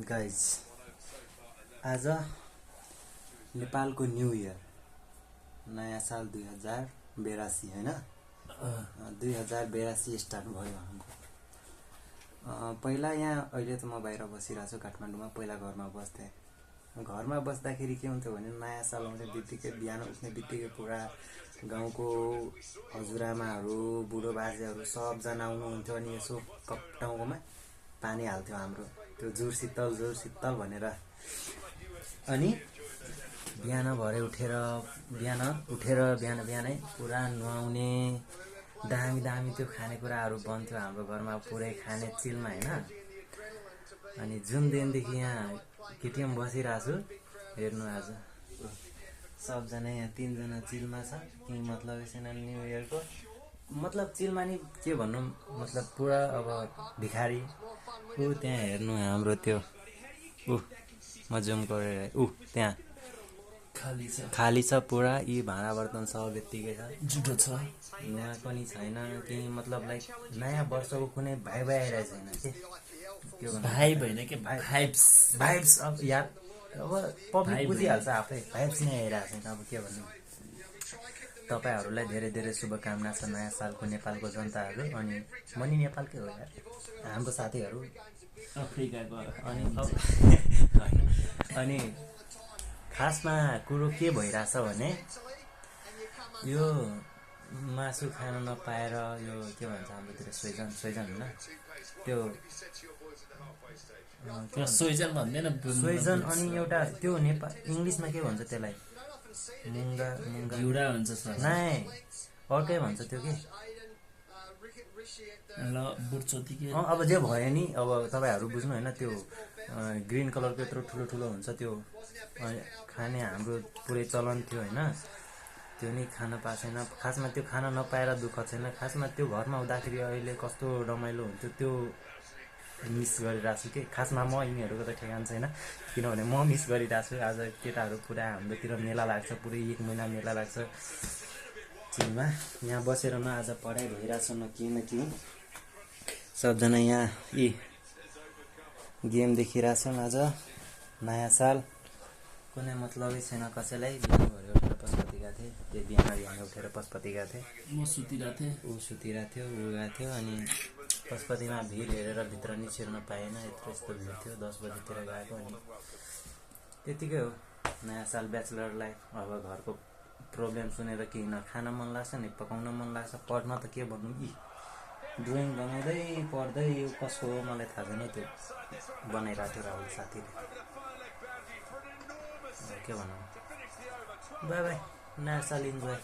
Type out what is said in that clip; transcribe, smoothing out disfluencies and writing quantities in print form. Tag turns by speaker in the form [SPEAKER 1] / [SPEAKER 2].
[SPEAKER 1] Guys आज नेपालको new year नयाँ साल 2082 हैन 2082 स्टार्ट भयो हाम्रो। पहिला यहाँ अहिले त म बाहिर बसिरहेको छु काठमाडौँमा। पहिला घरमा बस्थेँ। घरमा बस्दाखेरि के हुन्थ्यो भने नयाँ साल आउने बित्तिकै बिहान उठ्ने बित्तिकै पुरा गाउँको हजुरआमाहरू बुढो बाजेहरू सबजना आउनुहुन्थ्यो अनि यसो टाउकोमा पानी हाल्थ्यो हाम्रो त्यो जुर शीतल भनेर। अनि बिहान भरे उठेर बिहानै पुरा नुहाउने दामी त्यो खानेकुराहरू बन्थ्यो हाम्रो घरमा पुरै खाने चिलमा हैन। अनि जुन दिनदेखि यहाँ केटिएम बसिरहेको छु हेर्नु आज सबजना यहाँ 3 जना चिलमा छ। के मतलब छैन न्यू इयरको मतलब चिलमा नि के भन्नु मतलब पुरा अब भिखारी त्यहाँ हेर्नु हाम्रो त्यो म जुम गरेर त्यहाँ खाली छ पुरा। यी भाँडा बर्तन सब यत्तिकै छ जुठो छ यहाँ पनि छैन कि मतलब लाइक नयाँ वर्षको कुनै भाइ आइरहेको छैन के
[SPEAKER 2] भाइ भएन के
[SPEAKER 1] भाइब्स अब यार अब पब्लिक बुझिहाल्छ आफै भाइब्स नै आइरहेको छैन। अब के भन्नु तपाईहरुलाई धेरै शुभकामना छ नयाँ सालको नेपालको जनताहरू। अनि म नि नेपालकै हो यार हाम्रो साथीहरू
[SPEAKER 2] अफ्रिकाको
[SPEAKER 1] अनि खासमा कुरो के भइरहेछ भने यो मासु खान नपाएर यो के भन्छ हाम्रोतिर सोइजन हैन त्यो
[SPEAKER 2] सोइजन भन्दैन
[SPEAKER 1] सोइजन। अनि एउटा त्यो नेपाल इंग्लिशमा के भन्छ त्यसलाई मुंगा
[SPEAKER 2] घिउडा भन्छ सर
[SPEAKER 1] नाइ अर्कै भन्छ त्यो के
[SPEAKER 2] ल बुट्छोती के
[SPEAKER 1] अब जे भयो नि अब तपाईहरु बुझ्नु हैन त्यो ग्रीन कलरको यत्रो ठुलो हुन्छ त्यो खाने हाम्रो पुरै चलन थियो हैन। त्यो नि खान पाएन खासमा त्यो खान नपाएर दुःख छैन खासमा त्यो घरमा हुँदाखेरि अहिले कस्तो रमाइलो हुन्थ्यो त्यो मिस गरिरहेको छु के खासमा म यिनीहरूको त ठेगान छैन किनभने म मिस गरिरहेको छु। आज केटाहरू पुरा हाम्रोतिर मेला लाग्छ पुरै 1 महिना मेला लाग्छ चिलमा। यहाँ बसेर न आज पढाइ भइरहेछ न के सबजना यहाँ यी गेम देखिरहेछन्। आज नयाँ साल कुनै मतलबै छैन कसैलाई। बिहान भरे उठेर पशुपति गएको थिएँ त्यो बिहान उठेर पशुपति गएको थिएँ
[SPEAKER 2] म सुतिरहेको थिएँ
[SPEAKER 1] ऊ सुतिरहेको थियो ऊ गएको थियो। अनि पशुपतिमा भिड हेरेर भित्र नि छिर्न पाएन यस्तो भिड थियो 10 बजीतिर गएको। अनि त्यतिकै हो नयाँ साल ब्याचलर लाइफ। अब घरको प्रब्लम सुनेर केही न खान मन लाग्छ नि पकाउन मन लाग्छ पढ्न त के भन्नु यी ड्रइङ बनाउँदै पढ्दै यो कसो हो मलाई थाहा छैन त्यो बनाइरहेको थियो राहुल साथीले के भन्नु। बाई नयाँ साल इन्जोय।